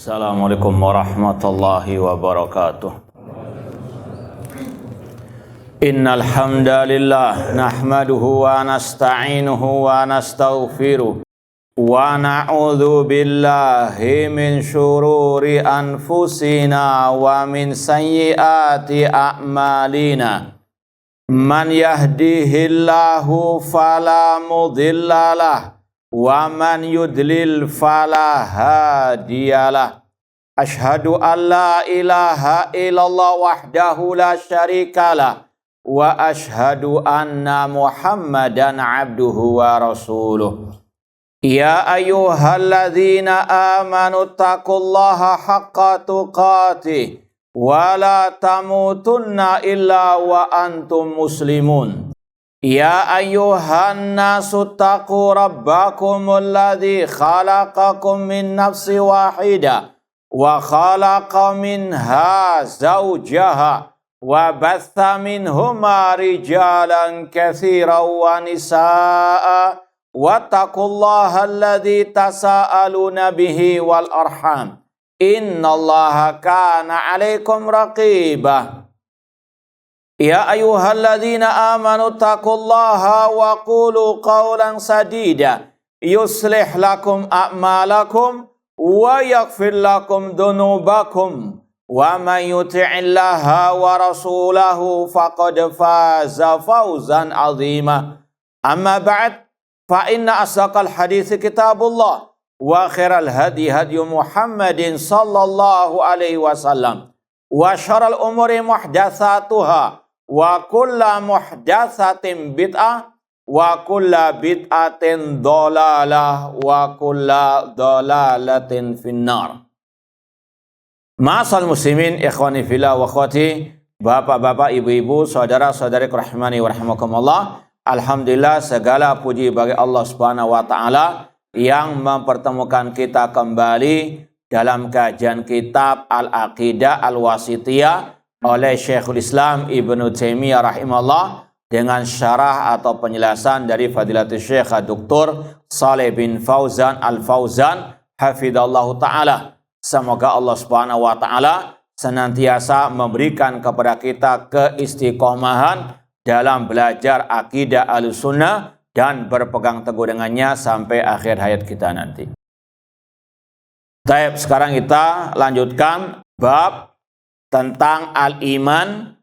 Assalamualaikum warahmatullahi wabarakatuh. Innal hamdalillah nahmaduhu wa nasta'inuhu wa nastaghfiruh wa na'udzu billahi min syururi anfusina wa min sayyiati a'malina. Man yahdihillahu fala mudhillalah wa man yudlil fala hadiyalah. Asyhadu an la ilaha illallah wahdahu la syarikalah wa asyhadu anna Muhammadan abduhu wa rasuluh. Ya ayyuhalladzina amanu taqullaha haqqa tuqatih wa la tamutunna illa wa antum muslimun. Ya ayyuhan nasu taqu rabbakumul ladzi khalaqakum min nafsin wahidah wa khalaqa minha zawjaha wa batha minhuma rijalan katsiran wa nisaa'a wattaqullaha alladzi tasaaluna bihi wal arham innallaha kana 'alaikum raqibah. Ya ayyuhalladzina amanu taqullaha wa qulu qawlan sadida yuslih lakum a'malakum wa yaghfir lakum dhunubakum wa man yuti'illaha wa rasulahu faqad faza fawzan 'azima. Amma ba'd, fa inna asdaqal hadits kitabullah wa khairal hadi hadi Muhammadin sallallahu alaihi wasallam wa syarrul umuri muhdatsatuha wa kulla muhdatsatin bid'ah wa kulla bid'atin dhalalah wa kulla dhalalatin finnar. Ma'asal muslimin ikhwani fillah wa akhwati, bapak-bapak, ibu-ibu, saudara-saudari rahimani wa rahimakumullah. Alhamdulillah, segala puji bagi Allah Subhanahu wa taala yang mempertemukan kita kembali dalam kajian kitab Al-Aqidah Al-Wasithiyah oleh Syekhul Islam Ibnu Taimiyah rahimahullah dengan syarah atau penjelasan dari Fadilatul Syekh Dr. Shalih bin Fauzan Al-Fauzan hafidhallahu taala. Semoga Allah Subhanahu wa taala senantiasa memberikan kepada kita keistiqomahan dalam belajar akidah Ahlussunnah dan berpegang teguh dengannya sampai akhir hayat kita nanti. Baik, sekarang kita lanjutkan bab tentang al-iman.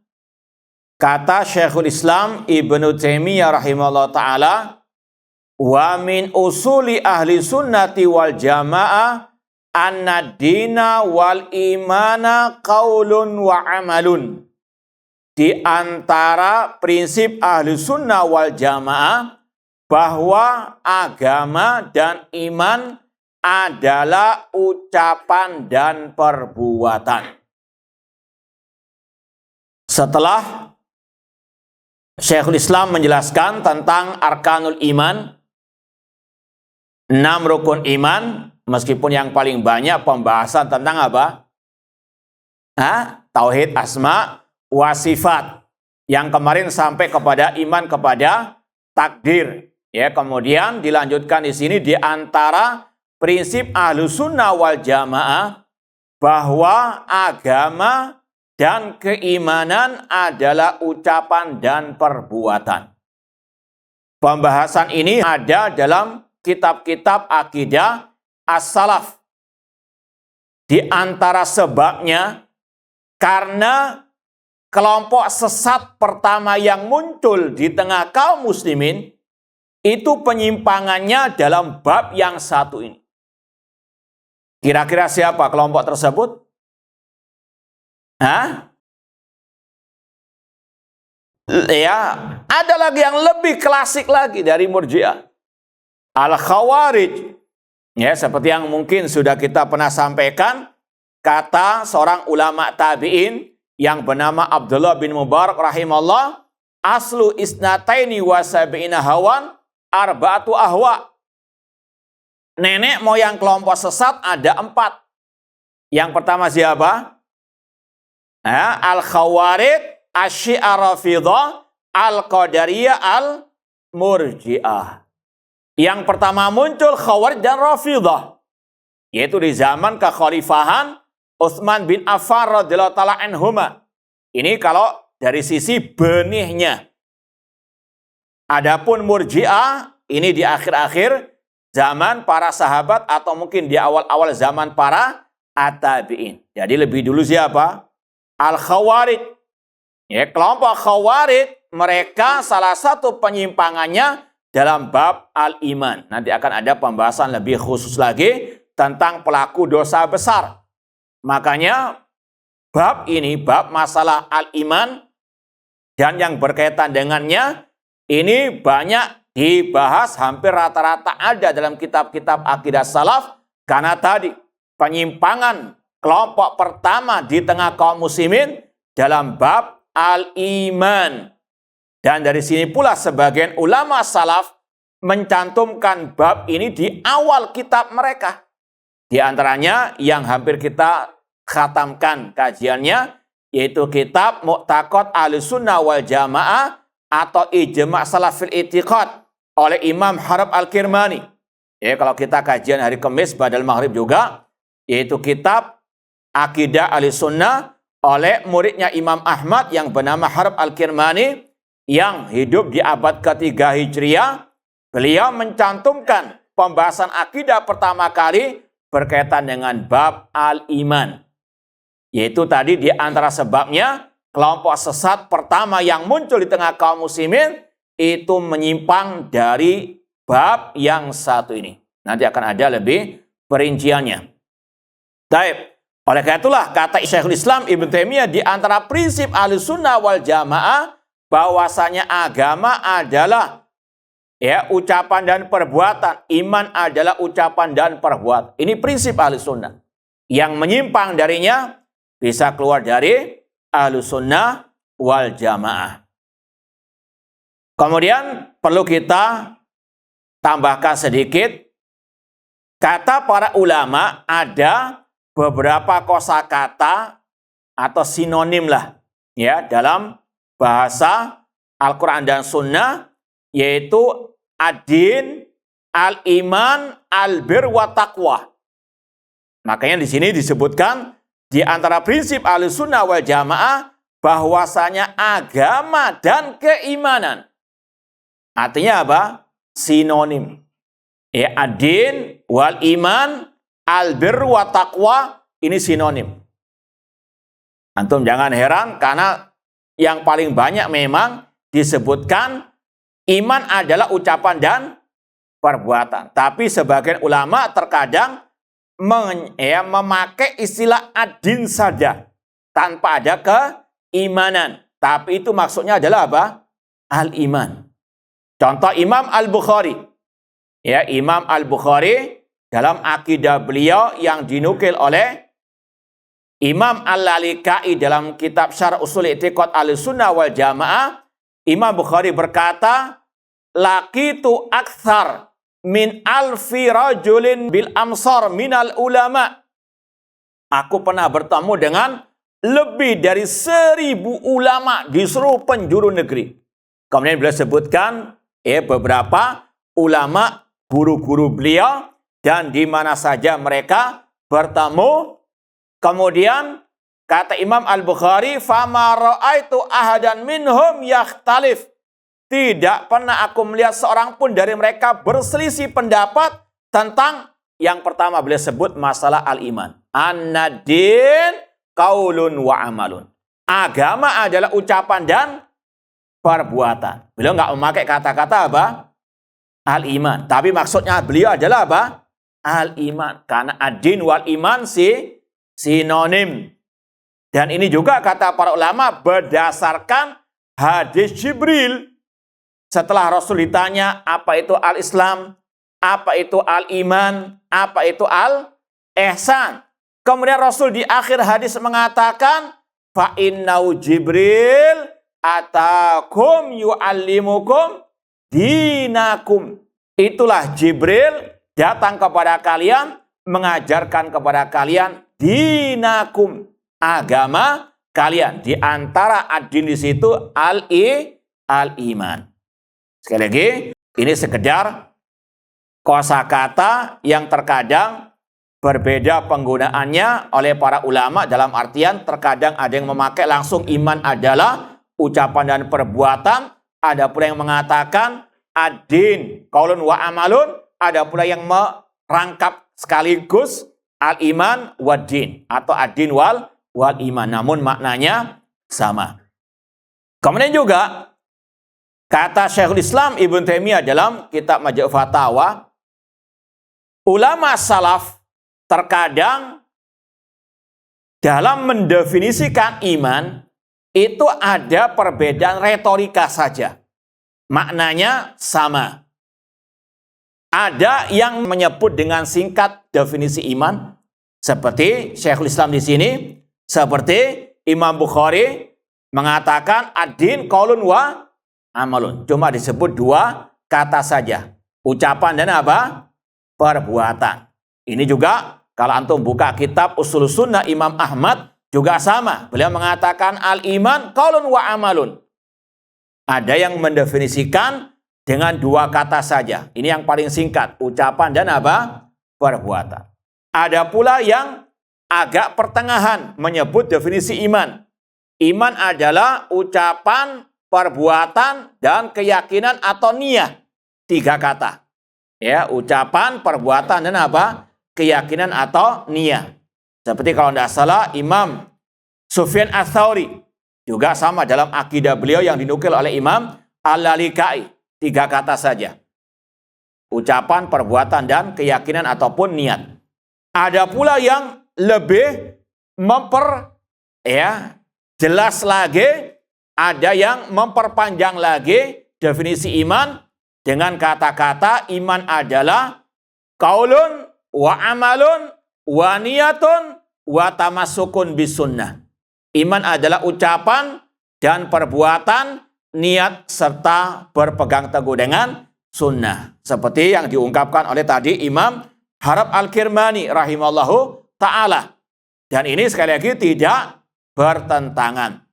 Kata Syekhul Islam Ibnu Taimiyah rahimahullah ta'ala, wa min usuli ahli sunnati wal jamaah anna dina wal imana qaulun wa amalun. Di antara prinsip ahli sunnah wal jamaah bahwa agama dan iman adalah ucapan dan perbuatan. Setelah Syekhul Islam menjelaskan tentang arkanul iman, 6 rukun iman, meskipun yang paling banyak pembahasan tentang apa? Tauhid asma wa sifat. Yang kemarin sampai kepada iman kepada takdir. Ya, kemudian dilanjutkan di sini di antara prinsip Ahlussunnah wal Jamaah bahwa agama dan keimanan adalah ucapan dan perbuatan. Pembahasan ini ada dalam kitab-kitab akidah as-salaf. Di antara sebabnya karena kelompok sesat pertama yang muncul di tengah kaum muslimin itu penyimpangannya dalam bab yang satu ini. Kira-kira siapa kelompok tersebut? Ya, ada lagi yang lebih klasik lagi dari Murji'ah. Al-Khawarij. Ya, seperti yang mungkin sudah kita pernah sampaikan, kata seorang ulama tabi'in yang bernama Abdullah bin Mubarak rahimahullah, aslu isnataini wa sab'ina hawan arba'atu ahwa. Nenek moyang kelompok sesat ada 4. Yang pertama siapa? Al-Khawarij, Asy-Syiah Rafidhah, Al-Qadariyah, Al-Murji'ah. Yang pertama muncul Khawarij dan Rafidhah. yaitu di zaman kekhalifahan Utsman bin Affan radhiyallahu taala anhuma. Ini kalau dari sisi benihnya. Adapun Murji'ah ini di akhir-akhir zaman para sahabat atau mungkin di awal-awal zaman para at-tabi'in. Jadi lebih dulu siapa? Al-Khawarij. Ya, kelompok Khawarij, mereka salah satu penyimpangannya dalam bab al-iman. Nanti akan ada pembahasan lebih khusus lagi tentang pelaku dosa besar. Makanya bab ini, bab masalah al-iman dan yang berkaitan dengannya, ini banyak dibahas, hampir rata-rata ada dalam kitab-kitab akidah salaf. Karena tadi penyimpangan kelompok pertama di tengah kaum muslimin dalam bab al-iman. Dan dari sini pula sebagian ulama salaf mencantumkan bab ini di awal kitab mereka. Di antaranya yang hampir kita khatamkan kajiannya, yaitu kitab Mu'taqad Ahlussunnah wal Jamaah atau Ijma' Salafil I'tiqad oleh Imam Harb Al-Kirmani. Ya, kalau kita kajian hari Kamis badal maghrib juga, yaitu kitab Akidah Ahlussunnah oleh muridnya Imam Ahmad yang bernama Harb Al-Kirmani yang hidup di abad ketiga Hijriah. Beliau mencantumkan pembahasan akidah pertama kali berkaitan dengan bab al-iman. Yaitu tadi di antara sebabnya kelompok sesat pertama yang muncul di tengah kaum muslimin itu menyimpang dari bab yang satu ini. Nanti akan ada lebih perinciannya. Baik. Oleh karena itulah kata Syekhul Islam Ibnu Taimiyah di antara prinsip Ahlussunnah wal Jamaah bahwasanya agama adalah ucapan dan perbuatan. Iman adalah ucapan dan perbuatan. Ini prinsip Ahlussunnah. Yang menyimpang darinya bisa keluar dari Ahlussunnah wal Jamaah. Kemudian perlu kita tambahkan sedikit, kata para ulama ada beberapa kosakata atau sinonim lah ya dalam bahasa Al-Quran dan Sunnah, yaitu ad-din, al-iman, al-bir wa taqwa. Makanya di sini disebutkan di antara prinsip Ahlussunnah wal Jamaah bahwasanya agama dan keimanan. Artinya apa? Sinonim. Ya, ad-din wal iman, al-bir wa taqwa, ini sinonim. Antum jangan heran karena yang paling banyak memang disebutkan iman adalah ucapan dan perbuatan. Tapi sebagian ulama terkadang memakai istilah ad-din saja tanpa ada keimanan. Tapi itu maksudnya adalah apa? Al-iman. Contoh Imam Al-Bukhari. Ya, Imam Al-Bukhari dalam akidah beliau yang dinukil oleh Imam Al-Lalikai dalam kitab Syarh Ushul I'tiqad Ahlussunnah wal Jamaah, Imam Bukhari berkata, laqitu aktsar min alfi rajulin bil amsar minal ulama. Aku pernah bertemu dengan lebih dari 1000 ulama di seluruh penjuru negeri. Kemudian beliau sebutkan beberapa ulama guru-guru beliau dan di mana saja mereka bertemu. Kemudian kata Imam Al-Bukhari, fama ra'aitu ahadan minhum yakhtalif. Tidak pernah aku melihat seorang pun dari mereka berselisih pendapat tentang yang pertama beliau sebut masalah al-iman. An-nadin qaulun wa amalun. Agama adalah ucapan dan perbuatan. Beliau nggak memakai kata-kata apa? Al-iman. Tapi maksudnya beliau adalah apa? Al-iman. Karena ad-din wal iman sinonim. Dan ini juga kata para ulama berdasarkan hadis Jibril. Setelah Rasul ditanya apa itu al-Islam, apa itu al-iman, apa itu al-ihsan. Kemudian Rasul di akhir hadis mengatakan, fa innau Jibril atakum yu'allimukum dinakum. Itulah Jibril datang kepada kalian, mengajarkan kepada kalian dinakum, agama kalian. Di antara ad-din di situ al-iman. Sekali lagi, ini sekedar kosakata yang terkadang berbeda penggunaannya oleh para ulama, dalam artian terkadang ada yang memakai langsung iman adalah ucapan dan perbuatan, ada pula yang mengatakan ad-din qaulun wa amalun, ada pula yang merangkap sekaligus al-iman wad-din atau ad-din wal iman, namun maknanya sama. Kemudian juga kata Syekhul Islam Ibnu Taimiyah dalam kitab Majmu' Fatawa, ulama salaf terkadang dalam mendefinisikan iman itu ada perbedaan retorika saja. Maknanya sama. Ada yang menyebut dengan singkat definisi iman, seperti Syekhul Islam di sini, seperti Imam Bukhari mengatakan ad-din qaulun wa amalun. Cuma disebut dua kata saja, ucapan dan apa? Perbuatan. Ini juga kalau antum buka kitab Ushul Sunnah Imam Ahmad juga sama. Beliau mengatakan al-iman qaulun wa amalun. Ada yang mendefinisikan dengan dua kata saja. Ini yang paling singkat, ucapan dan apa? Perbuatan. Ada pula yang agak pertengahan menyebut definisi iman. Iman adalah ucapan, perbuatan, dan keyakinan atau niyah. 3 kata. Ya, ucapan, perbuatan, dan apa? Keyakinan atau niyah. Seperti kalau tidak salah, Imam Sufyan Ats-Tsauri juga sama dalam akidah beliau yang dinukil oleh Imam Al-Lalikai. 3 kata saja. Ucapan, perbuatan, dan keyakinan ataupun niat. Ada pula yang lebih jelas lagi, ada yang memperpanjang lagi definisi iman dengan kata-kata iman adalah qaulun wa amalun wa niyatun wa tamassukun bisunnah. Iman adalah ucapan dan perbuatan, niat serta berpegang teguh dengan sunnah. Seperti yang diungkapkan oleh tadi Imam Harab Al-Kirmani rahimallahu ta'ala. Dan ini sekali lagi tidak bertentangan.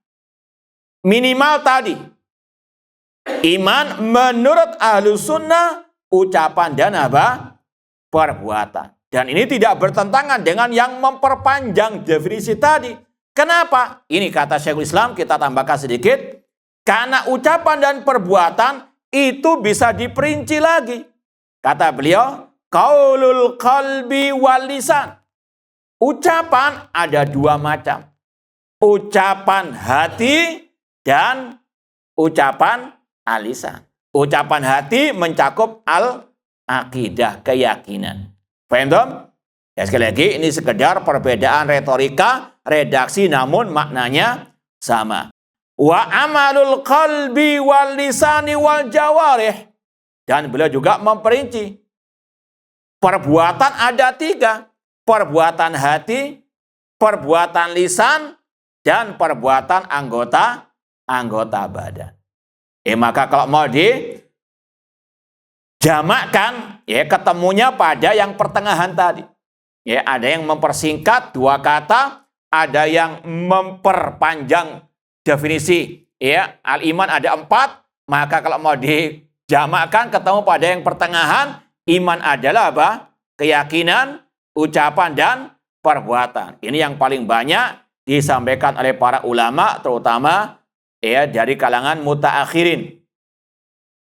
Minimal tadi, iman menurut ahlu sunnah, ucapan dan apa? Perbuatan. Dan ini tidak bertentangan dengan yang memperpanjang definisi tadi. Kenapa? Ini kata Syekhul Islam, kita tambahkan sedikit. Karena ucapan dan perbuatan itu bisa diperinci lagi. Kata beliau, qaulul qalbi wal lisan. Ucapan ada 2 macam. Ucapan hati dan ucapan lisan. Ucapan hati mencakup al-aqidah, keyakinan. Paham toh? Ya, sekali lagi ini sekedar perbedaan retorika, redaksi, namun maknanya sama. Wa amalul qalbi wal lisani wal jawarih. Dan beliau juga memperinci. Perbuatan ada 3. Perbuatan hati, perbuatan lisan, dan perbuatan anggota badan. Maka kalau mau dijamakkan, ya ketemunya pada yang pertengahan tadi. Ya, ada yang mempersingkat 2 kata, ada yang memperpanjang definisi. Ya, al-iman ada 4, maka kalau mau dijamakkan ketemu pada yang pertengahan, iman adalah apa? Keyakinan, ucapan, dan perbuatan. Ini yang paling banyak disampaikan oleh para ulama, terutama ya dari kalangan mutaakhirin.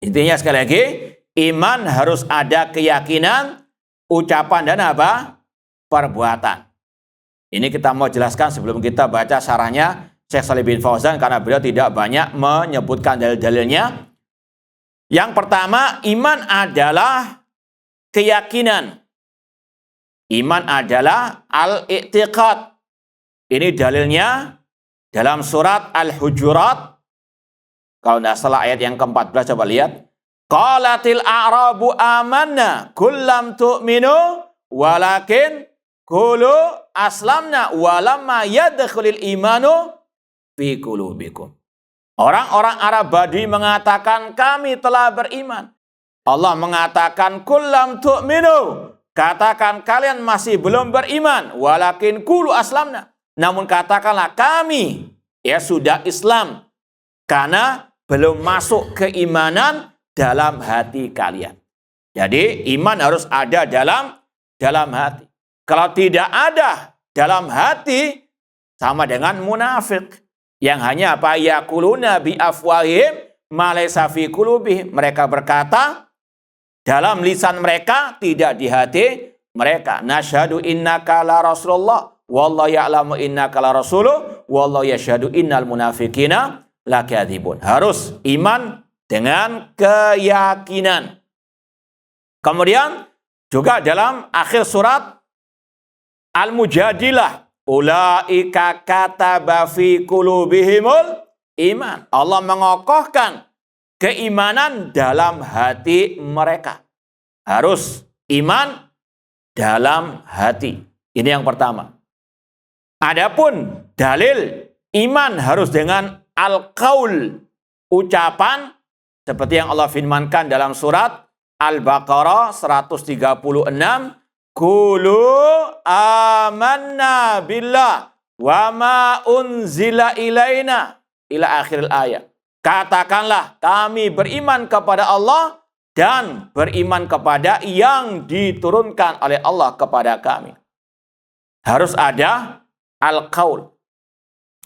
Intinya sekali lagi, iman harus ada keyakinan, ucapan, dan apa? Perbuatan. Ini kita mau jelaskan sebelum kita baca syarahnya Syekh Shalih bin Fauzan, karena beliau tidak banyak menyebutkan dalil-dalilnya. Yang pertama, iman adalah keyakinan. Iman adalah al-i'tiqad. Ini dalilnya dalam surat Al-Hujurat. Kalau tidak salah ayat yang ke-14, coba lihat. Qalatil a'rabu amanna kullam tu'minu walakin qulu aslamna walamma yadkhulil imanu fi qulubikum. Orang-orang Arab Badui mengatakan kami telah beriman. Allah mengatakan kullam tu'minu. Katakan kalian masih belum beriman. Walakin qulu aslamna. Namun katakanlah kami ya sudah Islam. Karena belum masuk keimanan dalam hati kalian. Jadi iman harus ada dalam hati. Kalau tidak ada dalam hati, sama dengan munafik. Yang hanya apa? Yaquluna bi afwahihim ma laysa fi qulubihim. Mereka berkata dalam lisan mereka, tidak di hati mereka. Nasyhadu innaka la rasulullah wallahu ya'lamu innaka la rasuluh wallahu yashhadu innal munafiqina lakadzibun. Harus iman dengan keyakinan. Kemudian juga dalam akhir surat Al-Mujadilah, ulaika kataba fi qulubihimul iman. Allah mengokohkan keimanan dalam hati mereka. Harus iman dalam hati. Ini yang pertama. Adapun dalil iman harus dengan al-qaul, ucapan, seperti yang Allah firmankan dalam surat Al-Baqarah 136, Qulu amanna billah wa ma unzila ilaina ila akhir ayat. Katakanlah kami beriman kepada Allah dan beriman kepada yang diturunkan oleh Allah kepada kami. Harus ada al-qaul.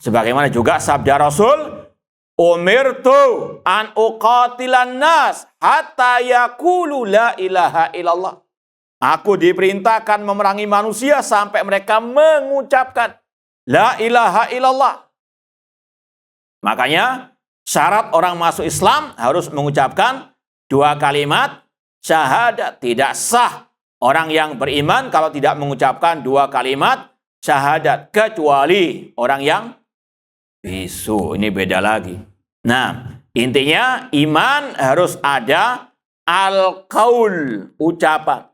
Sebagaimana juga sabda Rasul, umirtu an uqatilan nas hatta yaqulu la ilaha illallah. Aku diperintahkan memerangi manusia sampai mereka mengucapkan la ilaha illallah. Makanya syarat orang masuk Islam harus mengucapkan 2 kalimat syahadat. Tidak sah orang yang beriman kalau tidak mengucapkan 2 kalimat syahadat. Kecuali orang yang bisu. Ini beda lagi. Nah, intinya iman harus ada al-qaul, ucapan.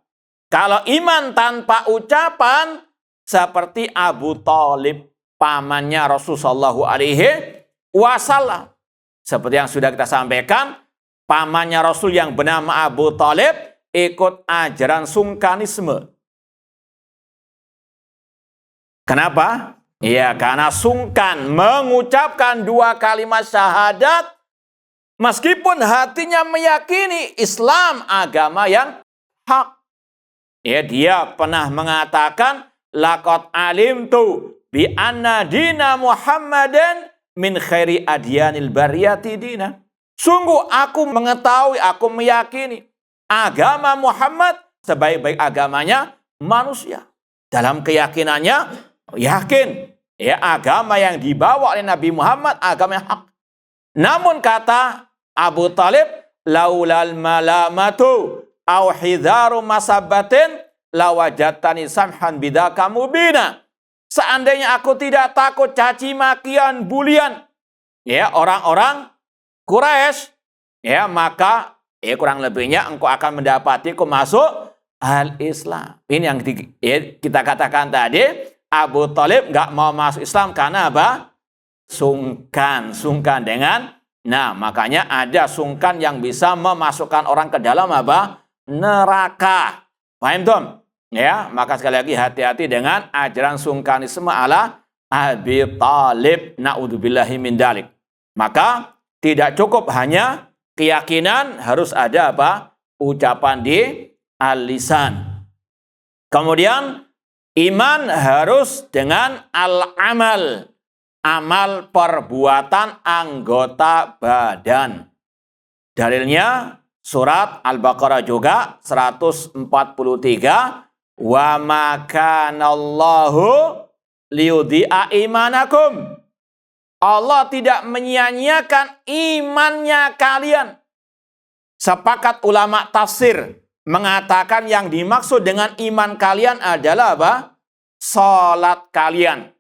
Kalau iman tanpa ucapan, seperti Abu Thalib, pamannya Rasulullah SAW. Seperti yang sudah kita sampaikan, pamannya Rasul yang bernama Abu Thalib ikut ajaran sungkanisme. Kenapa? Ya, karena sungkan mengucapkan 2 kalimat syahadat, meskipun hatinya meyakini Islam agama yang hak. Ya, dia pernah mengatakan, laqad alimtu bi anna dina Muhammadan min khairi adyanil bariyati dina. Sungguh aku mengetahui, aku meyakini agama Muhammad sebaik-baik agamanya manusia. Dalam keyakinannya, yakin ya agama yang dibawa oleh Nabi Muhammad agama yang hak. Namun kata Abu Thalib, laulal malamatu au hidharu masabbatin lawajatani samhan bidaka mubina. Seandainya aku tidak takut caci makian, bulian ya orang-orang Quraisy, ya maka kurang lebihnya engkau akan mendapatiku masuk al-Islam. Ini yang kita katakan tadi, Abu Thalib nggak mau masuk Islam karena apa? Sungkan dengan. Nah, makanya ada sungkan yang bisa memasukkan orang ke dalam apa? Neraka. Paham, Tom? Ya, maka sekali lagi hati-hati dengan ajaran sungkanisme ala Abi Thalib. Na'udzubillahi min dalik. Maka tidak cukup hanya keyakinan, harus ada apa? Ucapan di al-lisan. Kemudian iman harus dengan al-amal. Amal perbuatan anggota badan. Dalilnya surat Al-Baqarah juga 143. Wa ma kanallahu liyudhi'a imanakum. Allah tidak menyia-nyiakan imannya kalian. Sepakat ulama tafsir mengatakan yang dimaksud dengan iman kalian adalah apa? Salat kalian.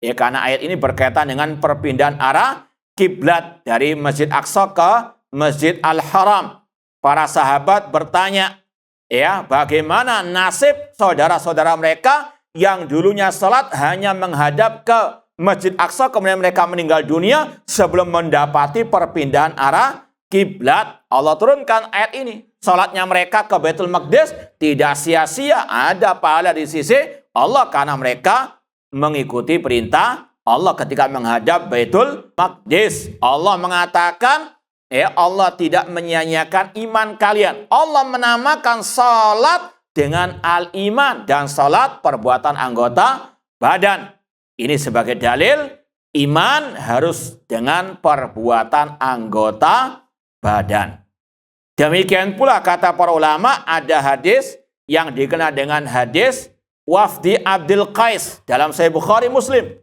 Ya, karena ayat ini berkaitan dengan perpindahan arah kiblat dari Masjid Aqsa ke Masjid Al-Haram. Para sahabat bertanya, ya, bagaimana nasib saudara-saudara mereka yang dulunya salat hanya menghadap ke Masjid Aqsa, kemudian mereka meninggal dunia sebelum mendapati perpindahan arah kiblat. Allah turunkan ayat ini. Salatnya mereka ke Baitul Maqdis tidak sia-sia, ada pahala di sisi Allah karena mereka mengikuti perintah Allah ketika menghadap Baitul Maqdis. Allah mengatakan, ya, Allah tidak menyia-nyiakan iman kalian. Allah menamakan salat dengan al-iman, dan salat perbuatan anggota badan. Ini sebagai dalil iman harus dengan perbuatan anggota badan. Demikian pula kata para ulama, ada hadis yang dikenal dengan hadis Wafdi Abdul Qais dalam Sahih Bukhari Muslim.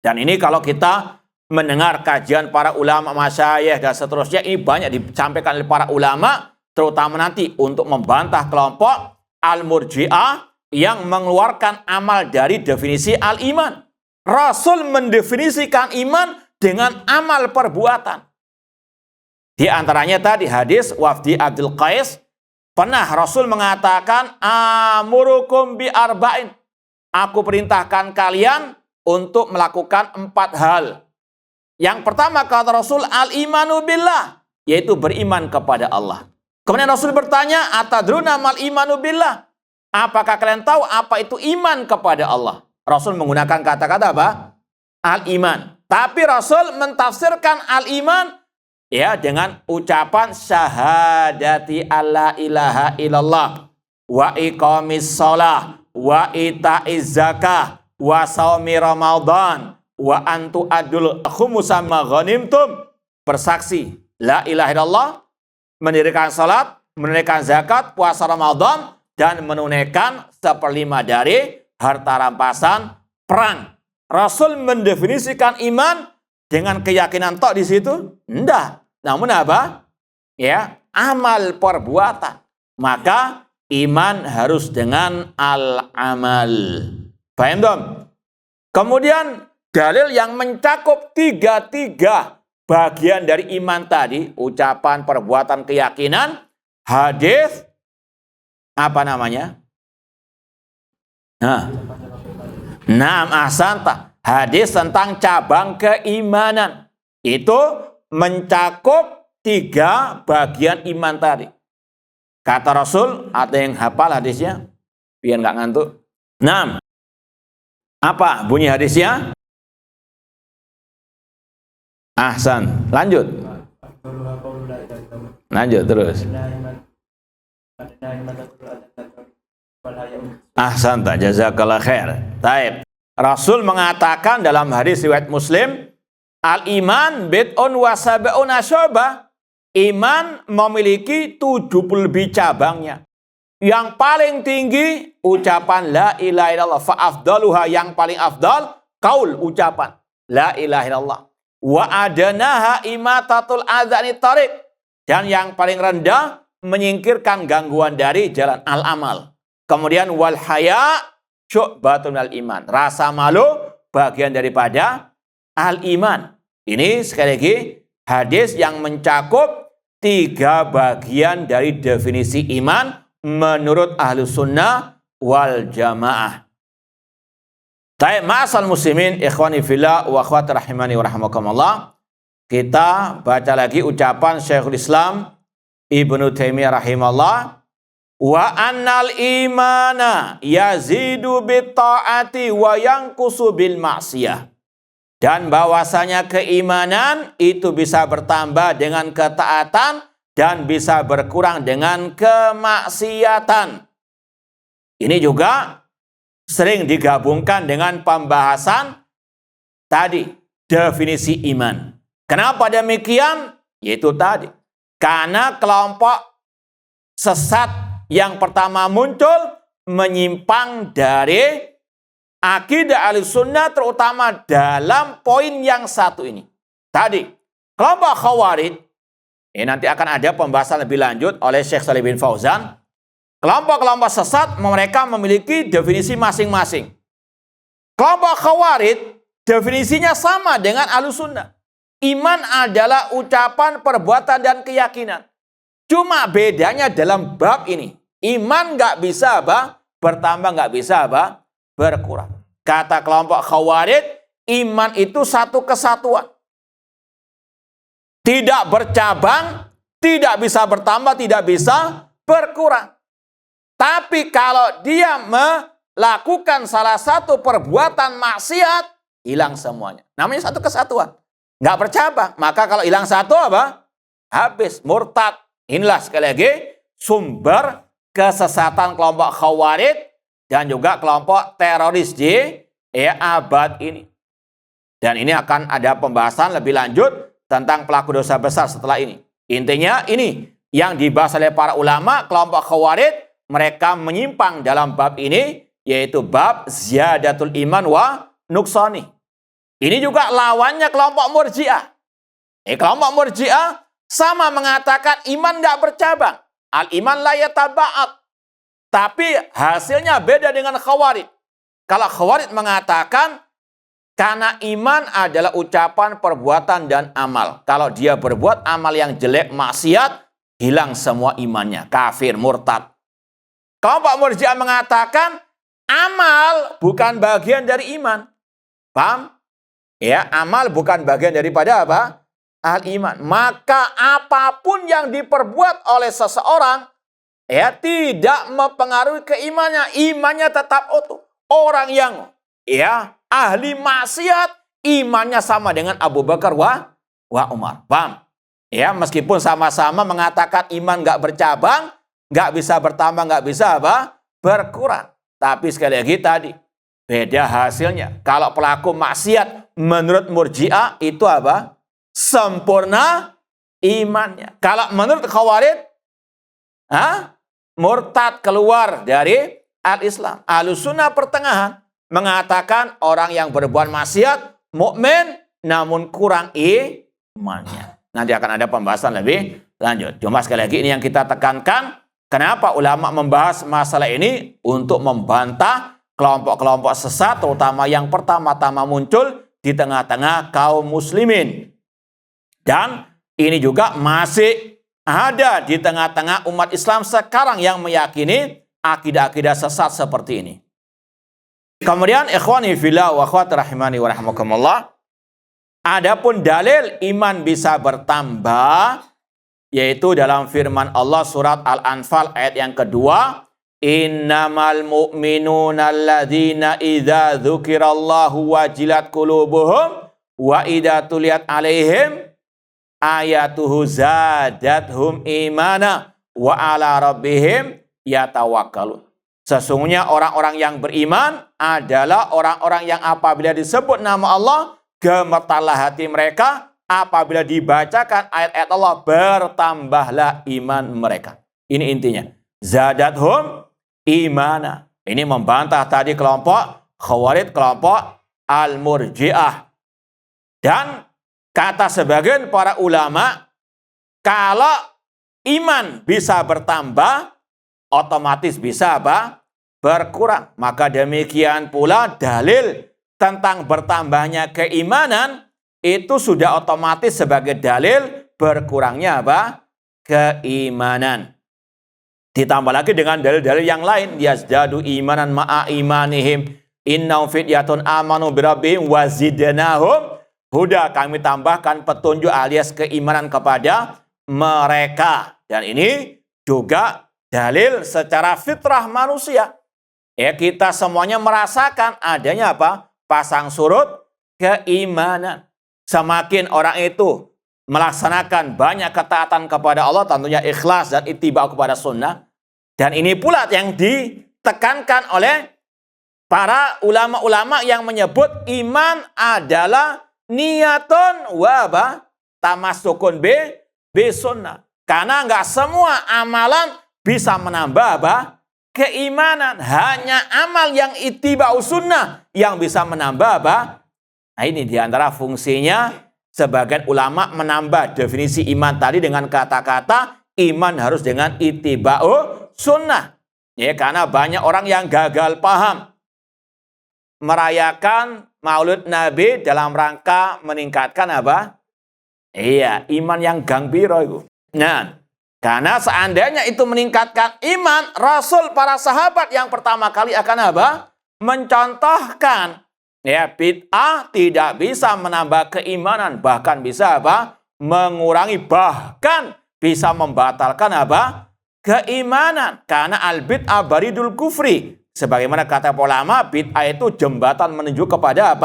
Dan ini kalau kita mendengar kajian para ulama, masyayikh dan seterusnya, ini banyak disampaikan oleh para ulama, terutama nanti untuk membantah kelompok Al-Murji'ah yang mengeluarkan amal dari definisi al-iman. Rasul mendefinisikan iman dengan amal perbuatan. Di antaranya tadi hadis Wafdi Abdul Qais, pernah Rasul mengatakan, amurukum bi arba'in. Aku perintahkan kalian untuk melakukan 4 hal. Yang pertama kata Rasul, al-imanu billah, yaitu beriman kepada Allah. Kemudian Rasul bertanya, atadruna mal imanu billah? Apakah kalian tahu apa itu iman kepada Allah? Rasul menggunakan kata-kata apa? Al-iman. Tapi Rasul mentafsirkan al-iman ya dengan ucapan syahadati alla ilaha illallah wa iqamis shalah wa ita'iz zakah wa shaumi ramadan wa antu adul khumusa ma ghanimtum. Bersaksi la ilaha illallah, mendirikan salat, menunaikan zakat, puasa Ramadan, dan menunaikan 1/5 dari harta rampasan perang. Rasul mendefinisikan iman dengan keyakinan tok di situ? Enggak. Namun apa? Ya, amal perbuatan. Maka iman harus dengan al-amal. Paham dong? Kemudian dalil yang mencakup tiga bagian dari iman tadi, ucapan, perbuatan, keyakinan, hadis apa namanya? Ahsanta. Hadis tentang cabang keimanan. Itu mencakup 3 bagian iman tadi. Kata Rasul, ada yang hafal hadisnya? Biar nggak ngantuk. 6. Apa bunyi hadisnya? Ahsan. Lanjut. Lanjut terus. Ahsan, tak jazakallah khair. Taib. Rasul mengatakan dalam hadis riwayat Muslim, al-iman bid'un wa sab'una syu'bah. Iman memiliki 70 lebih cabangnya. Yang paling tinggi ucapan la ilaha illallah, fa afdaluha, yang paling afdal qaul, ucapan la ilaha illallah. Wa adanaha imatatul adzani tariq, dan yang paling rendah menyingkirkan gangguan dari jalan, al-amal. Kemudian wal haya syu'batun al iman, rasa malu bagian daripada al-iman. Ini sekali lagi hadis yang mencakup 3 bagian dari definisi iman menurut Ahlus Sunnah wal Jamaah. Taib, ma'asal muslimin, ikhwani fillah wa akhwati rahimani wa rahmakumullah. Kita baca lagi ucapan Syekhul Islam Ibnu Taimiyah rahimahullah. Wa annal imana yazidu bit ta'ati wa yanqusu bil ma'siyah. Dan bahwasanya keimanan itu bisa bertambah dengan ketaatan dan bisa berkurang dengan kemaksiatan. Ini juga sering digabungkan dengan pembahasan tadi, definisi iman. Kenapa demikian? Yaitu tadi, karena kelompok sesat yang pertama muncul menyimpang dari akidah Ahlussunnah, terutama dalam poin yang satu ini. Tadi, kelompok Khawarij, ini nanti akan ada pembahasan lebih lanjut oleh Syekh Shalih bin Fauzan. Kelompok-kelompok sesat mereka memiliki definisi masing-masing. Kelompok Khawarij definisinya sama dengan Ahlussunnah. Iman adalah ucapan, perbuatan, dan keyakinan. Cuma bedanya dalam bab ini. Iman nggak bisa apa? Bertambah, nggak bisa apa? Berkurang. Kata kelompok Khawarij, iman itu satu kesatuan. Tidak bercabang, tidak bisa bertambah, tidak bisa berkurang. Tapi kalau dia melakukan salah satu perbuatan maksiat, hilang semuanya. Namanya satu kesatuan. Nggak bercabang. Maka kalau hilang satu apa? Habis, murtad. Inilah sekali lagi sumber kesesatan kelompok Khawarij dan juga kelompok teroris di abad ini. Dan ini akan ada pembahasan lebih lanjut tentang pelaku dosa besar setelah ini. Intinya ini yang dibahas oleh para ulama kelompok Khawarij, mereka menyimpang dalam bab ini, yaitu bab ziyadatul iman wa nuksani. Ini juga lawannya kelompok Murji'ah. Kelompok Murji'ah sama mengatakan iman tidak bercabang. Al-iman la yataba'at. Tapi hasilnya beda dengan Khawarij. Kalau Khawarij mengatakan karena iman adalah ucapan, perbuatan, dan amal. Kalau dia berbuat amal yang jelek, maksiat, hilang semua imannya. Kafir, murtad. Kelompok Murji'ah mengatakan amal bukan bagian dari iman. Paham? Ya, amal bukan bagian daripada apa? Al-iman. Maka apapun yang diperbuat oleh seseorang tidak mempengaruhi keimannya. Imannya tetap utuh. Orang yang ahli maksiat, imannya sama dengan Abu Bakar wa Umar. Paham? Ya, meskipun sama-sama mengatakan iman nggak bercabang, nggak bisa bertambah, nggak bisa berkurang. Tapi sekali lagi tadi, beda hasilnya. Kalau pelaku maksiat menurut Murji'ah itu apa? Sempurna imannya. Kalau menurut Khawarij, murtad, keluar dari al-Islam. Ahlussunnah pertengahan mengatakan orang yang berbuat maksiat mukmin namun kurang imannya. Nanti akan ada pembahasan lebih lanjut. Cuma sekali lagi ini yang kita tekankan, kenapa ulama membahas masalah ini untuk membantah kelompok-kelompok sesat, terutama yang pertama-tama muncul di tengah-tengah kaum muslimin. Dan ini juga masih ada di tengah-tengah umat Islam sekarang yang meyakini akidah-akidah sesat seperti ini. Kemudian ikhwani fillah wa akhwati rahimani wa rahmakumullah, adapun dalil iman bisa bertambah yaitu dalam firman Allah surat Al-Anfal ayat yang kedua, innamal mu'minuna alladzina idza dzukirallahu wajilat qulubuhum wa idza tuliyat alaihim ayatuhu zadathum imana wa ala rabbihim yatawakkalun. Sesungguhnya orang-orang yang beriman adalah orang-orang yang apabila disebut nama Allah, gemetarlah hati mereka, apabila dibacakan ayat-ayat Allah, bertambahlah iman mereka. Ini intinya. Zadathum imana. Ini membantah tadi kelompok Khawarij, kelompok Al-Murji'ah. Dan kata sebagian para ulama, kalau iman bisa bertambah, otomatis bisa berkurang. Maka demikian pula dalil tentang bertambahnya keimanan itu sudah otomatis sebagai dalil berkurangnya keimanan. Ditambah lagi dengan dalil-dalil yang lain, yazdadu imanan ma'a imanihim innahum fityatun amanu birabbihim wazidnahum huda. Kami tambahkan petunjuk alias keimanan kepada mereka. Dan ini juga dalil secara fitrah manusia. Kita semuanya merasakan adanya pasang surut keimanan. Semakin orang itu melaksanakan banyak ketaatan kepada Allah, tentunya ikhlas dan ittiba kepada sunnah. Dan ini pula yang ditekankan oleh para ulama-ulama yang menyebut iman adalah niyatun wa tamassukun bi sunnah. Karena enggak semua amalan bisa menambah keimanan. Hanya amal yang ittiba'u sunnah yang bisa menambah Nah, ini diantara fungsinya sebagian ulama menambah definisi iman tadi dengan kata-kata iman harus dengan ittiba'u sunnah. Ya, karena banyak orang yang gagal paham merayakan Maulid Nabi dalam rangka meningkatkan Iya, iman yang gambiro itu. Nah, karena seandainya itu meningkatkan iman, Rasul para sahabat yang pertama kali akan mencontohkan bid'ah tidak bisa menambah keimanan, bahkan bisa mengurangi, bahkan bisa membatalkan keimanan. Karena al-bid'ah baridul kufri. Sebagaimana kata ulama, bid'ah itu jembatan menuju kepada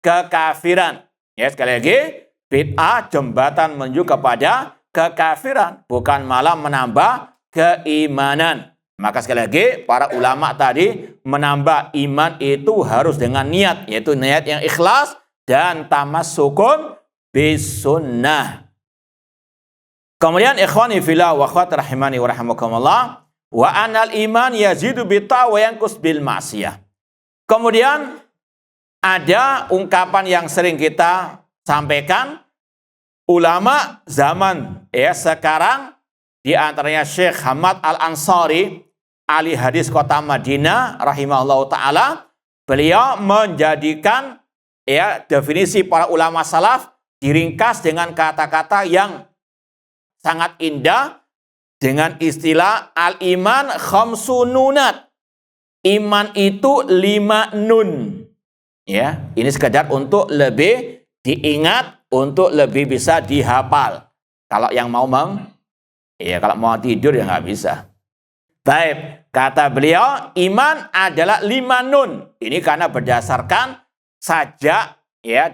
kekafiran. Ya, sekali lagi, bid'ah jembatan menuju kepada kekafiran, bukan malah menambah keimanan. Maka sekali lagi, para ulama tadi menambah iman itu harus dengan niat, yaitu niat yang ikhlas dan tamassukun bisunnah. Kemudian ikhwani fillah wa akhwat rahimani wa rahimakumullah, wa anal iman yazidu bitta wa yanqus bil ma'siyah. Kemudian ada ungkapan yang sering kita sampaikan, ulama zaman sekarang, di antaranya Syekh Hamad Al-Ansari, ahli hadis kota Madinah rahimahullah ta'ala, beliau menjadikan definisi para ulama salaf diringkas dengan kata-kata yang sangat indah dengan istilah al-iman khamsu nunat. Iman itu 5 nun. Ya, ini sekedar untuk lebih diingat, untuk lebih bisa dihafal. Kalau yang mau kalau mau tidur ya nggak bisa. Baik, kata beliau, iman adalah 5 nun. Ini karena berdasarkan sajak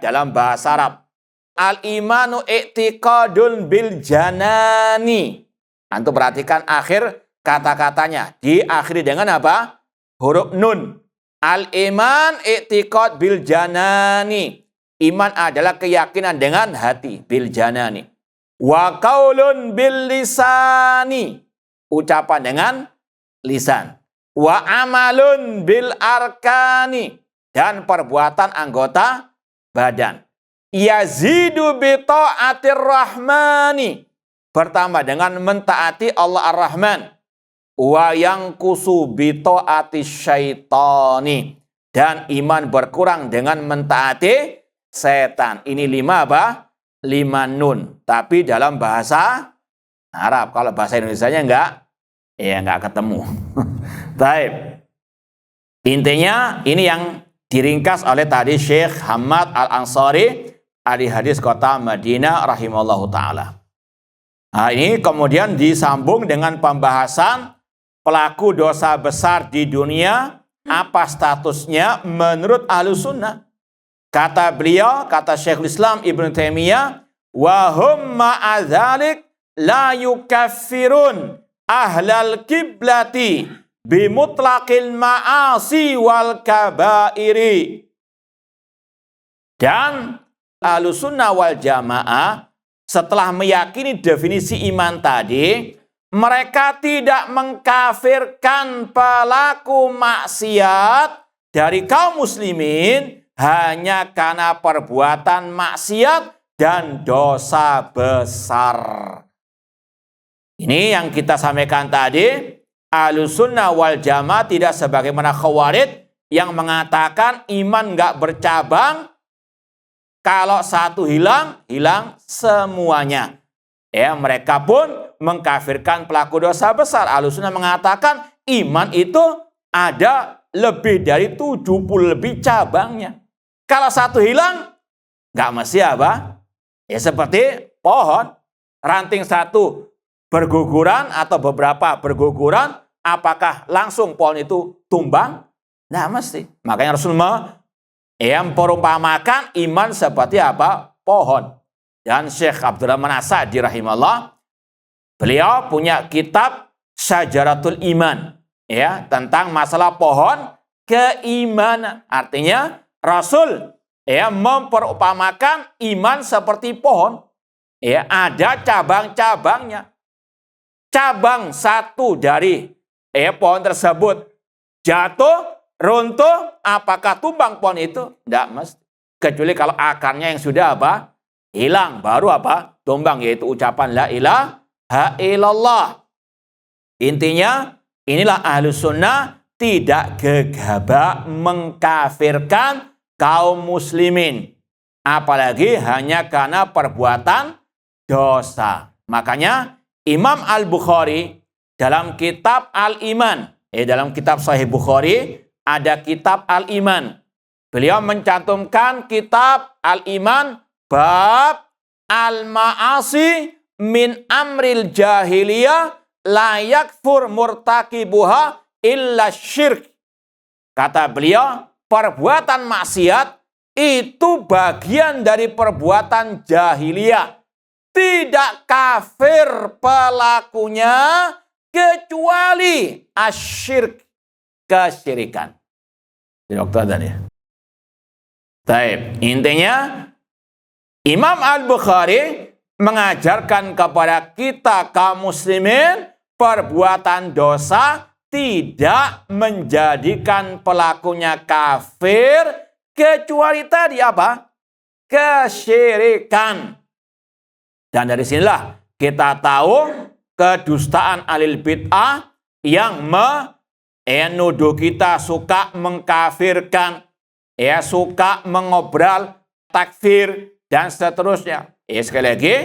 dalam bahasa Arab. Al-imanu i'tiqadun bil janani. Antum perhatikan akhir kata-katanya. Diakhiri dengan apa? Huruf nun. Al-iman i'tiqad bil janani. Iman adalah keyakinan dengan hati. Bil janani. Wa qaulun bil lisani. Ucapan dengan lisan. Wa amalun bil arkani. Dan perbuatan anggota badan. Yazidu bi ta'atir rahmani. Bertambah dengan mentaati Allah Ar-Rahman. Wa yanqusu bi ta'ati syaitani. Dan iman berkurang dengan mentaati setan. Ini 5 apa? 5 nun. Tapi dalam bahasa Arab. Kalau bahasa Indonesianya enggak ketemu. Baik. Intinya ini yang diringkas oleh tadi Syekh Hamad Al-Ansari, ahli hadis kota Madinah rahimallahu ta'ala. Nah, ini kemudian disambung dengan pembahasan pelaku dosa besar di dunia, apa statusnya menurut Ahlussunnah. Kata beliau, kata Syekhul Islam Ibnu Taimiyah, wa hum ma'adzalik la yukaffirun ahlal kiblati bimutlaqil ma'asi wal kabairi. Dan Ahlussunnah wal Jamaah setelah meyakini definisi iman tadi, mereka tidak mengkafirkan pelaku maksiat dari kaum muslimin hanya karena perbuatan maksiat dan dosa besar. Ini yang kita sampaikan tadi. Ahlussunnah wal Jamaah tidak sebagaimana Khawarij yang mengatakan iman nggak bercabang. Kalau satu hilang, hilang semuanya. Ya, mereka pun mengkafirkan pelaku dosa besar. Ahlussunnah mengatakan iman itu ada lebih dari 70 lebih cabangnya. Kalau satu hilang, nggak mesti apa? Ya seperti pohon. Ranting satu berguguran atau beberapa berguguran, apakah langsung pohon itu tumbang? Nggak mesti. Makanya Rasulullah yang perumpamakan iman seperti apa? Pohon. Dan Syekh Abdurrahman As-Sa'di rahimahullah, beliau punya kitab Syajaratul Iman, ya, tentang masalah pohon keimanan. Artinya Rasul memperumpamakan iman seperti pohon. Ya, ada cabang-cabangnya. Cabang satu dari pohon tersebut jatuh, runtuh, apakah tumbang pohon itu? Tidak mesti. Kecuali kalau akarnya yang sudah apa? Hilang. Baru apa? Tumbang, yaitu ucapan la ilaha illallah. Intinya, inilah Ahlussunnah tidak gegabah mengkafirkan kaum muslimin. Apalagi hanya karena perbuatan dosa. Makanya Imam Al-Bukhari dalam kitab Al-Iman, dalam kitab Sahih Bukhari, ada kitab Al-Iman. Beliau mencantumkan kitab Al-Iman bab Al-Ma'asi min amril jahiliyah la yakfur murtakibuha illa syirk. Kata beliau, perbuatan maksiat itu bagian dari perbuatan jahiliyah. Tidak kafir pelakunya kecuali asyirk, kesyirikan. Di waktu adzan ya. Baik, intinya Imam Al-Bukhari mengajarkan kepada kita kaum muslimin perbuatan dosa tidak menjadikan pelakunya kafir kecuali tadi apa? Kesyirikan. Dan dari sinilah kita tahu kedustaan alil bid'ah yang menuduh kita suka mengkafirkan, suka mengobral, takfir, dan seterusnya. Sekali lagi,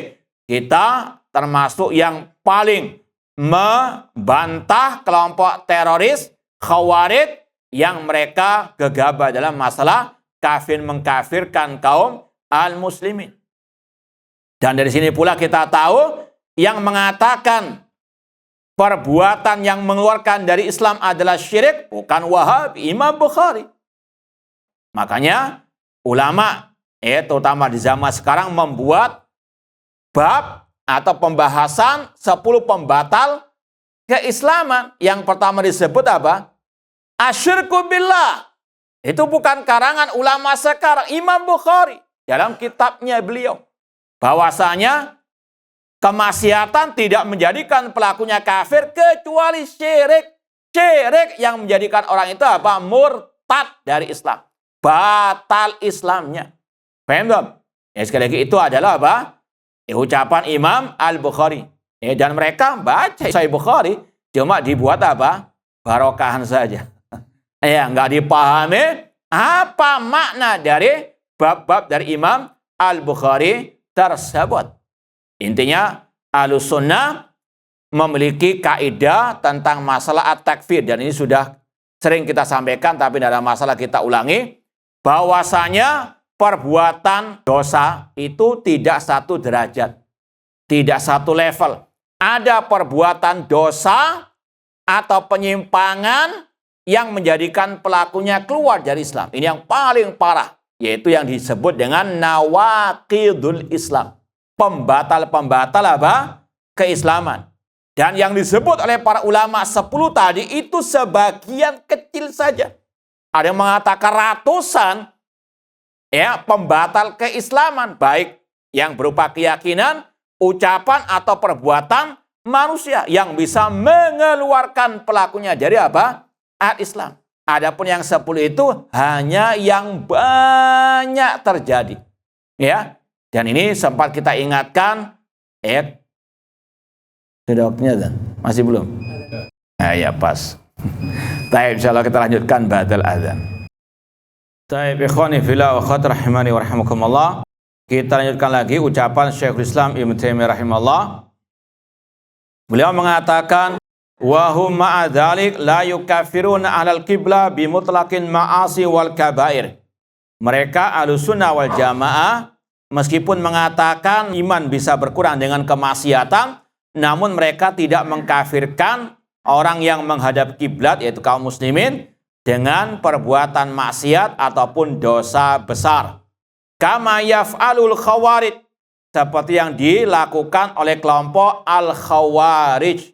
kita termasuk yang paling membantah kelompok teroris Khawarij yang mereka gegabah dalam masalah kafir mengkafirkan kaum al-muslimin. Dan dari sini pula kita tahu yang mengatakan perbuatan yang mengeluarkan dari Islam adalah syirik bukan Wahabi, Imam Bukhari. Makanya ulama terutama di zaman sekarang membuat bab atau pembahasan 10 pembatal keislaman. Yang pertama disebut apa? Asyirku billah. Itu bukan karangan ulama sekarang, Imam Bukhari dalam kitabnya beliau. Bahwasanya kemaksiatan tidak menjadikan pelakunya kafir kecuali syirik. Syirik yang menjadikan orang itu apa? Murtad dari Islam. Batal Islamnya. Paham? Sekali lagi itu adalah apa? Ucapan Imam Al-Bukhari. Dan mereka baca Sahih Bukhari cuma dibuat apa? Barokahan saja. Nggak dipahami apa makna dari bab-bab dari Imam Al-Bukhari tersebut. Intinya Ahlussunnah memiliki kaidah tentang masalah at-takfir, dan ini sudah sering kita sampaikan tapi dalam masalah kita ulangi, bahwasanya perbuatan dosa itu tidak satu derajat, tidak satu level. Ada perbuatan dosa atau penyimpangan yang menjadikan pelakunya keluar dari Islam. Ini yang paling parah, yaitu yang disebut dengan nawaqidul Islam. Pembatal-pembatal apa? Keislaman. Dan yang disebut oleh para ulama 10 tadi itu sebagian kecil saja. Ada yang mengatakan ratusan pembatal keislaman, baik yang berupa keyakinan, ucapan atau perbuatan manusia yang bisa mengeluarkan pelakunya dari apa? Al-Islam. Adapun yang 10 itu hanya yang banyak terjadi. Dan ini sempat kita ingatkan. Sudah waktunya kan? Masih belum? Ya pas. Baik, insyaallah kita lanjutkan ba'dal adzan. Baik, ikhwani fillah wa akhwat rahimani wa rahimakumullah. Kita lanjutkan lagi ucapan Syekhul Islam Ibnu Taimiyah rahimahullah. Beliau mengatakan, wa hum ma'a dzalik la yukaffiruna ahlal qiblah bi mutlaqin ma'asi wal kabair. Mereka Ahlussunnah wal Jamaah meskipun mengatakan iman bisa berkurang dengan kemaksiatan, namun mereka tidak mengkafirkan orang yang menghadap kiblat, yaitu kaum muslimin, dengan perbuatan maksiat ataupun dosa besar. Kama yaf'alul khawarij, seperti yang dilakukan oleh kelompok al-khawarij.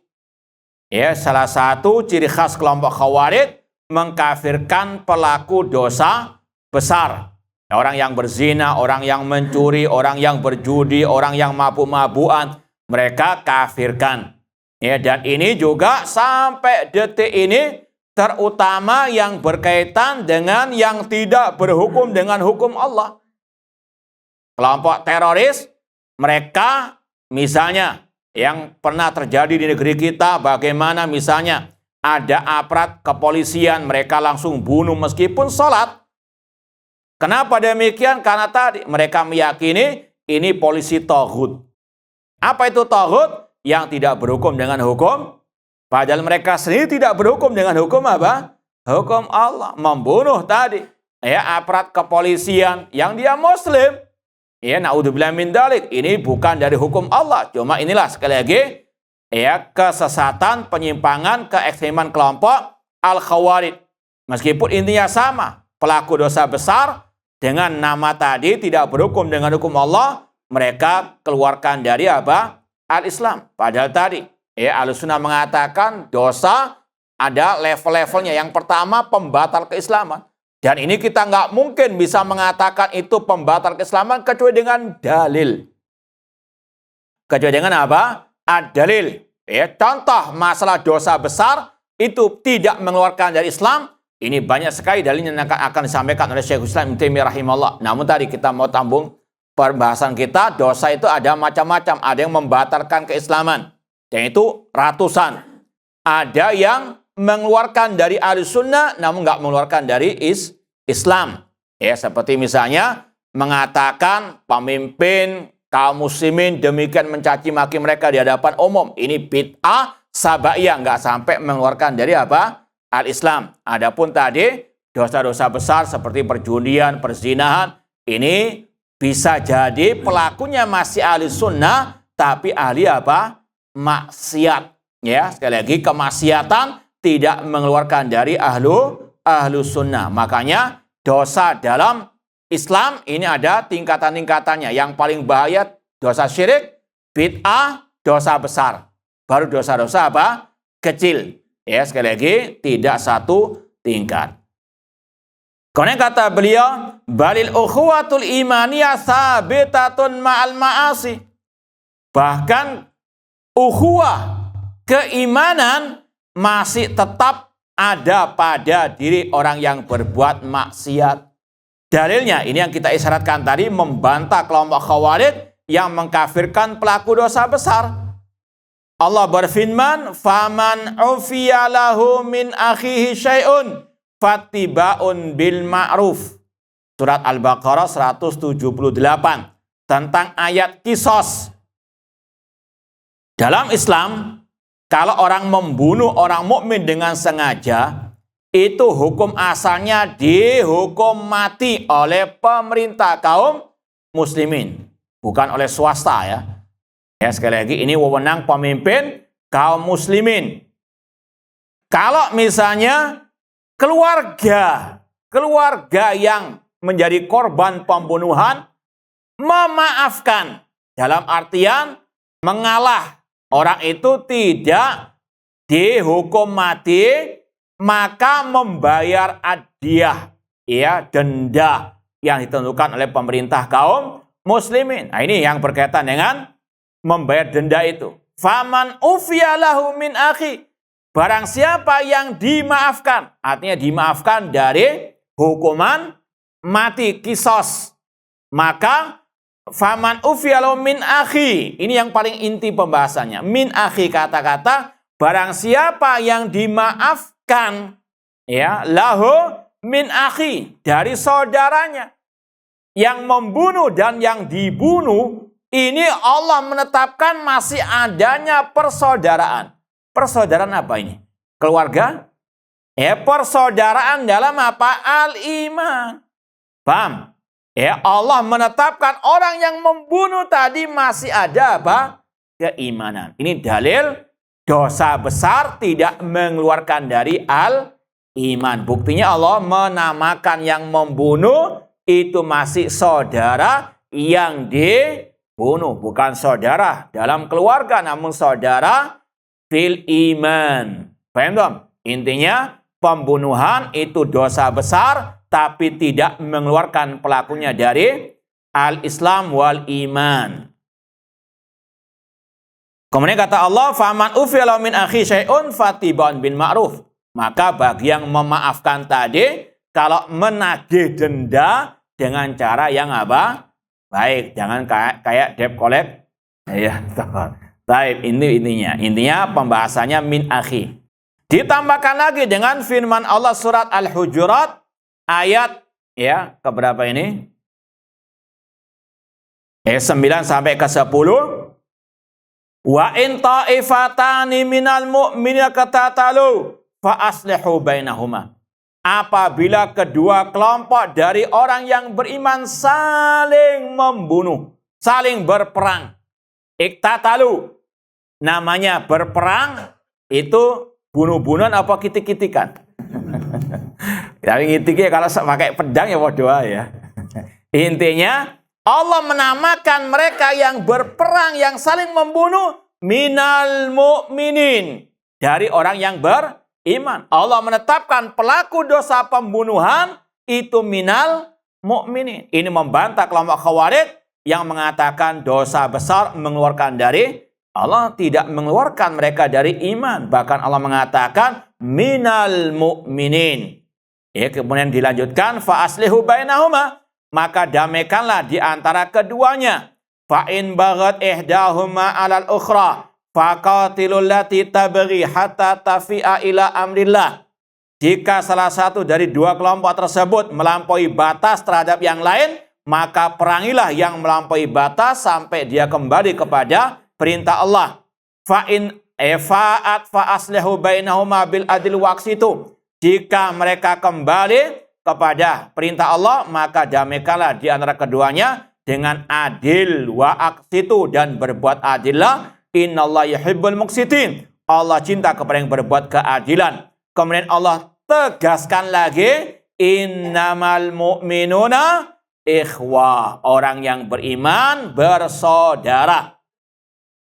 Salah satu ciri khas kelompok khawarij mengkafirkan pelaku dosa besar. Orang yang berzina, orang yang mencuri, orang yang berjudi, orang yang mabuk-mabukan, mereka kafirkan. Dan ini juga sampai detik ini terutama yang berkaitan dengan yang tidak berhukum dengan hukum Allah. Kelompok teroris, mereka misalnya yang pernah terjadi di negeri kita, bagaimana misalnya ada aparat kepolisian, mereka langsung bunuh meskipun sholat. Kenapa demikian? Karena tadi mereka meyakini ini polisi taghut. Apa itu taghut? Yang tidak berhukum dengan hukum. Padahal mereka sendiri tidak berhukum dengan hukum apa? Hukum Allah. Membunuh tadi. Aparat kepolisian yang dia muslim. Na'udzubillah min dzalik. Ini bukan dari hukum Allah. Cuma inilah sekali lagi kesesatan, penyimpangan, keekstreman kelompok al-khawarij. Meskipun intinya sama, pelaku dosa besar dengan nama tadi tidak berhukum dengan hukum Allah, mereka keluarkan dari apa? Al-Islam. Padahal tadi Ya, Ahlussunnah mengatakan dosa ada level-levelnya. Yang pertama pembatal keislaman. Dan ini kita nggak mungkin bisa mengatakan itu pembatal keislaman kecuali dengan dalil. Kecuali dengan apa? Ad-dalil. Ya, contoh masalah dosa besar itu tidak mengeluarkan dari Islam. Ini banyak sekali dalilnya yang akan disampaikan oleh Syekhul Islam Ibnu Taimiyah rahimahullah. Namun tadi kita mau tambung pembahasan kita, dosa itu ada macam-macam. Ada yang membatalkan keislaman. Dan itu ratusan. Ada yang mengeluarkan dari Ahlussunnah namun nggak mengeluarkan dari Islam. Ya, seperti misalnya mengatakan pemimpin kaum muslimin demikian mencaci maki mereka di hadapan umum. Ini bid'ah sabaiyah, nggak sampai mengeluarkan dari apa? Al-Islam. Adapun tadi dosa-dosa besar seperti perjudian, perzinahan, ini bisa jadi pelakunya masih ahli sunnah tapi ahli apa? Maksiat. Ya, sekali lagi kemaksiatan tidak mengeluarkan dari ahlu sunnah. Makanya dosa dalam Islam ini ada tingkatan-tingkatannya. Yang paling bahaya dosa syirik, bid'ah, dosa besar. Baru dosa-dosa apa? Kecil. Ya, sekali lagi tidak satu tingkat. Kemudian kata beliau, balil ukhuwatul imaniyah sabitatun ma'al ma'asi. Bahkan ukhuwah keimanan masih tetap ada pada diri orang yang berbuat maksiat. Dalilnya ini yang kita isyaratkan tadi, membantah kelompok Khawarij yang mengkafirkan pelaku dosa besar. Allah berfirman, "Faman ufiya lahu min akhihi syai'un fattibaun bil ma'ruf." Surat Al-Baqarah 178 tentang ayat kisos. Dalam Islam, kalau orang membunuh orang mukmin dengan sengaja, itu hukum asalnya dihukum mati oleh pemerintah kaum muslimin, bukan oleh swasta ya. Ya, sekali lagi ini wewenang pemimpin kaum muslimin. Kalau misalnya keluarga yang menjadi korban pembunuhan memaafkan, dalam artian mengalah, orang itu tidak dihukum mati, maka membayar adyah, ya, denda yang ditentukan oleh pemerintah kaum muslimin. Nah, ini yang berkaitan dengan membayar denda itu. Faman ufiya lahu min akhi. Barang siapa yang dimaafkan, artinya dimaafkan dari hukuman mati, kisos, maka faman ufiya lahu min akhi. Ini yang paling inti pembahasannya. Min akhi, kata-kata barang siapa yang dimaafkan, ya, lahu min akhi, dari saudaranya yang membunuh dan yang dibunuh. Ini Allah menetapkan masih adanya persaudaraan. Persaudaraan apa ini? Keluarga? Ya, persaudaraan dalam apa? Al-iman. Paham? Ya, Allah menetapkan orang yang membunuh tadi masih ada apa? Keimanan. Ini dalil dosa besar tidak mengeluarkan dari al-iman. Buktinya Allah menamakan yang membunuh itu masih saudara yang dibunuh, bukan saudara dalam keluarga, namun saudara fil iman. Paham dong? Intinya pembunuhan itu dosa besar, tapi tidak mengeluarkan pelakunya dari al-Islam wal iman. Kemudian kata Allah, "Faman ufiya lahu min akhi syai'un fatibun bil ma'ruf." Maka bagi yang memaafkan tadi, kalau menagih denda dengan cara yang apa? Baik, jangan kayak debt collect. Ya, baik, ini intinya. Intinya pembahasannya min akhi. Ditambahkan lagi dengan firman Allah surat Al-Hujurat ayat ya keberapa ini? 9 sampai ke 10. Wa in ta'ifatani minal mu'minina qatatalu fa aslihu bainahuma. Apabila kedua kelompok dari orang yang beriman saling membunuh, saling berperang. Iktatalu, namanya berperang, itu bunuh-bunuhan apa kitik-kitikan? Tapi kitiknya kalau pakai pedang ya waduh ya. Intinya Allah menamakan mereka yang berperang, yang saling membunuh, minal mu'minin, dari orang yang beriman. Allah menetapkan pelaku dosa pembunuhan itu minal mu'minin. Ini membantah kelompok Khawarij yang mengatakan dosa besar mengeluarkan dari Allah, tidak mengeluarkan mereka dari iman. Bahkan Allah mengatakan minal mu'minin. Ya, kemudian dilanjutkan fa aslihu bainahuma, maka damaikanlah di antara keduanya. Fa in baghat ihdahuma 'alal ukhra faqatilul lati tabghi hatta tafi'a ila amrillah. Jika salah satu dari dua kelompok tersebut melampaui batas terhadap yang lain, maka perangilah yang melampaui batas sampai dia kembali kepada perintah Allah. Fa in fa'at fa aslihu bainahuma bil adil waqsitu. Jika mereka kembali kepada perintah Allah, maka damaikanlah di antara keduanya dengan adil wa aqsitu, dan berbuat adillah. Innallaha yuhibbul muqsitin. Allah cinta kepada yang berbuat keadilan. Kemudian Allah tegaskan lagi, innamal mu'minuna ikhwah. Orang yang beriman bersaudara.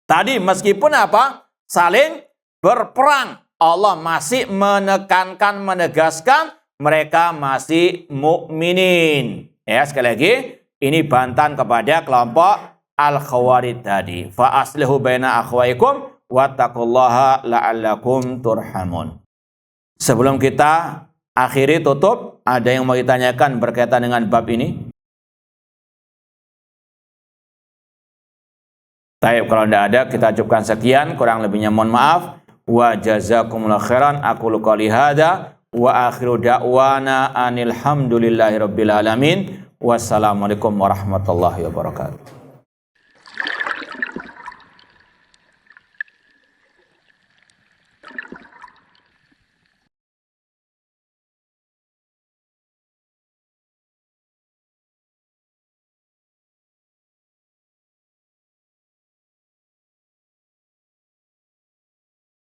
Tadi meskipun apa? Saling berperang, Allah masih menekankan, menegaskan mereka masih mukminin. Ya, sekali lagi, ini bantahan kepada kelompok Al-Khawarij tadi. Fa aslihu baina akhwaikum wattaqullaha la'allakum turhamun. Sebelum kita akhiri tutup, ada yang mau ditanyakan berkaitan dengan bab ini? Baik, kalau tidak ada, kita cukupkan sekian. Kurang lebihnya mohon maaf. Wa jazakumullahu khairan. Aqulu qouli hadza wa akhiru da'wana anil hamdulillahi rabbil alamin. Wassalamualaikum warahmatullahi wabarakatuh.